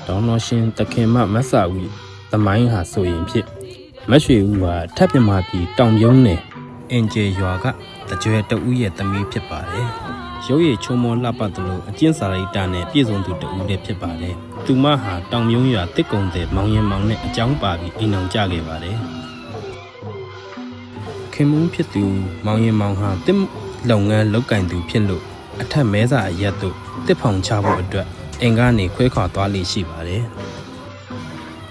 တောင်းတော်ရှင်တခင်မမဆာဝီသမိုင်းဟာဆိုရင်ဖြစ်မရွှေဦးဟာထပ်ပြမပြီးတောင်ပြုံးနယ်အင်ဂျေရွာကတကြွယ်တဦးရဲ့သမီးဖြစ်ပါတယ်ရုပ်ရည်ချုံမောလှပသလိုအကျဉ်စာရိတ္တနဲ့ပြည့်စုံသူတဦးလည်းဖြစ်ပါတယ်သူမဟာတောင်ပြုံးရွာတစ်ကုံတဲ့မောင်ရင်မောင်နဲ့အကြောင်းပါပြီးအိမ်အောင်ကြခဲ့ပါတယ်ခင်မုန်းဖြစ်သူမောင်ရင်မောင်ဟာတစ်လုပ်ငန်းလုပ်ကင်သူဖြစ်လို့အထက်မဲစာအရက်တို့တစ်ဖောင်ချဖို့အတွက်အိမ်ကနေခွဲခွာသွားလိမ့်ရှိပါတယ်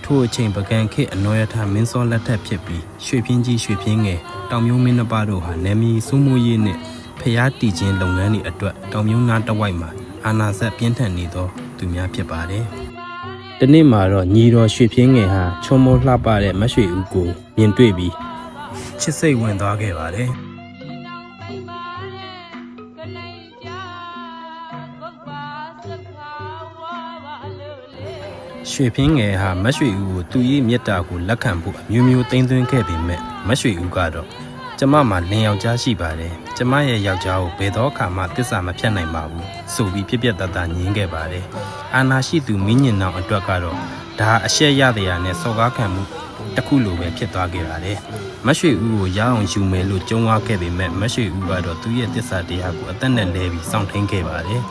ထိုအချိန်ပကံခေတ်အနော်ရထမင်းစောလက်ထက်ဖြစ်ပြီးရွှေပြင်းကြီးရွှေပြင်းငယ်တောင်မြုံမင်းနှစ်ပါးတို့ဟာနာမည်စိုးမိုးရေးနဲ့ဖျားတီခြင်းလုပ်ငန်းတွေအတွက်တောင်မြုံနာတဝိုက်မှာအာနာဆက်ပြင်းထန်နေသောသူများဖြစ်ပါတယ်။ဒီနေ့မှာတော့ညီတော်ရွှေပြင်းငယ်ဟာချုံမောလှပတဲ့မရွှေဦးကိုမြင်တွေ့ပြီးချစ်စိတ်ဝင်သွားခဲ့ပါတယ်။ရွှေပြင်းငယ်ဟာမရွှေဦးကိုသူ့ရဲ့မြတ်တာကိုလက်ခံဖို့အမျိုးမျိုးသိမ်းသွင်းခဲ့ပေမဲ့မရွှေဦးကတော့ကျမမှာလင်ယောက်ျားရှိပါတယ်ကျမရဲ့ယောက်ျားကိုဘယ်တော့အခါမှတစ္ဆာမဖြတ်နိုင်ပါဘူးဆိုပြီးပြက်တတ်ငြင်းခဲ့ပါတယ်အာနာရှိသူမင်းညင်နောင်အတွက်ကတော့ဒါအရှက်ရတရားနဲ့စော်ကားခံမှုတစ်ခုလိုပဲဖြစ်သွားခဲ့ပါတယ်မရွှေဦးကိုရအောင်ယူမယ်လို့ကြုံဝါခဲ့ပေမဲ့မရွှေဦးကတော့သူ့ရဲ့တစ္ဆာတရားကိုအသက်နဲ့လဲပြီးစောင့်ထိန်ခဲ့ပါတယ်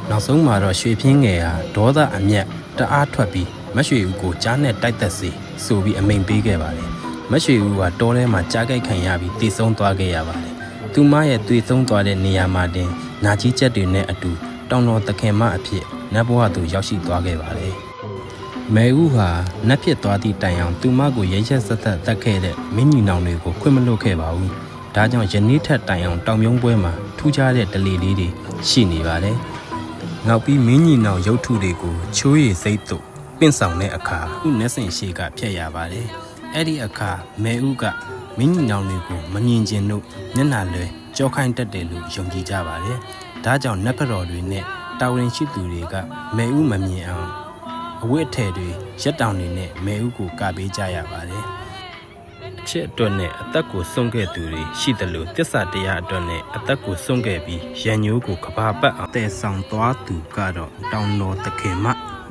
နောက်ဆုံးမှာတော့ရွှေပြင်းငယ်ဟာဒေါသအမျက်တအားထွက်ပြီးမရွှေဦးကိုကြားနဲ့တိုက်သက်စေဆိုပြီးအမိန်ပေးခဲ့ပါတယ်မရွှေဦးကတောထဲမှာကြားကြိုက်ခံရပြီးတည်ဆုံးသွားခဲ့ရပါတယ်သူမရဲ့တည်ဆုံးသွားတဲ့နေရာမှာတင်နာကြီးချက်တွေနဲ့အတူတောင်တော်တခင်မအဖြစ်နတ်ဘဝသို့ရောက်ရှိသွားခဲ့ပါတယ်မဲဦးဟာနတ်ဖြစ်သွားသည့်တိုင်အောင်သူမကိုရိတ်ချက်ဆက်သက်တက်ခဲ့တဲ့မင်းညီနောင်တွေကိုခွင့်မလွတ်ခဲ့ပါဘူးဒါကြောင့်ယနေ့ထက်တိုင်အောင်တောင်မြုံပွဲမှာထူးခြားတဲ့ဒလီလေးတွေရှိနေပါတယ်နောက်ပြီးမင်းညီနောင်ရုပ်ထုတွေကိုချိုးရည်စိတ်တို့ပင့်ဆောင်တဲ့အခါဥနက်စင်ရှိကဖျက်ရပါတယ်အဲ့ဒီအခါမဲဦးကမင်းညီနောင်တွေကိုမမြင်ကျင်လို့မျက်နှာလွယ်ကြောခိုင်းတတ်တယ်လို့ယုံကြည်ကြပါတယ်ဒါကြောင့်နတ်ကတော်တွေနဲ့တာဝန်ရှိသူတွေကမဲဦးမမြင်အောင်အဝတ်အထည်တွေရက်တောင်တွေနဲ့မဲဦးကိုကာပေးကြရပါတယ်အချက်အတွက်နဲ့အသက်ကိုဆုံးခဲ့သူတွေရှိတယ်လို့တစ္ဆာတရားအတွက်နဲ့အသက်ကိုဆုံးခဲ့ပြီးရန်ညိုးကိုကဘာပတ်အောင်တည်ဆောင်သွားသူကတော့တောင်တော်သခင်မ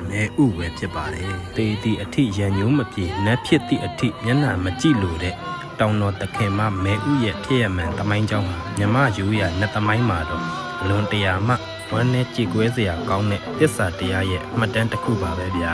မဲဥပဲဖြစ်ပါတယ်တေတီအထိရန်ညိုးမပြေနတ်ဖြစ်သည့်အထိမျက်နှာမကြည့်လို့တဲ့တောင်တော်သခင်မမဲဥရဲ့ဖြစ်ရမှန်တမိုင်းကြောင်းဟာမြမရိုးရနှစ်တမိုင်းမှာတော့အလွန်တရာမှဝမ်းနဲ့ကြည်ကွဲစရာကောင်းတဲ့တစ္ဆာတရားရဲ့အမှတ်တမ်းတစ်ခုပါပဲဗျာ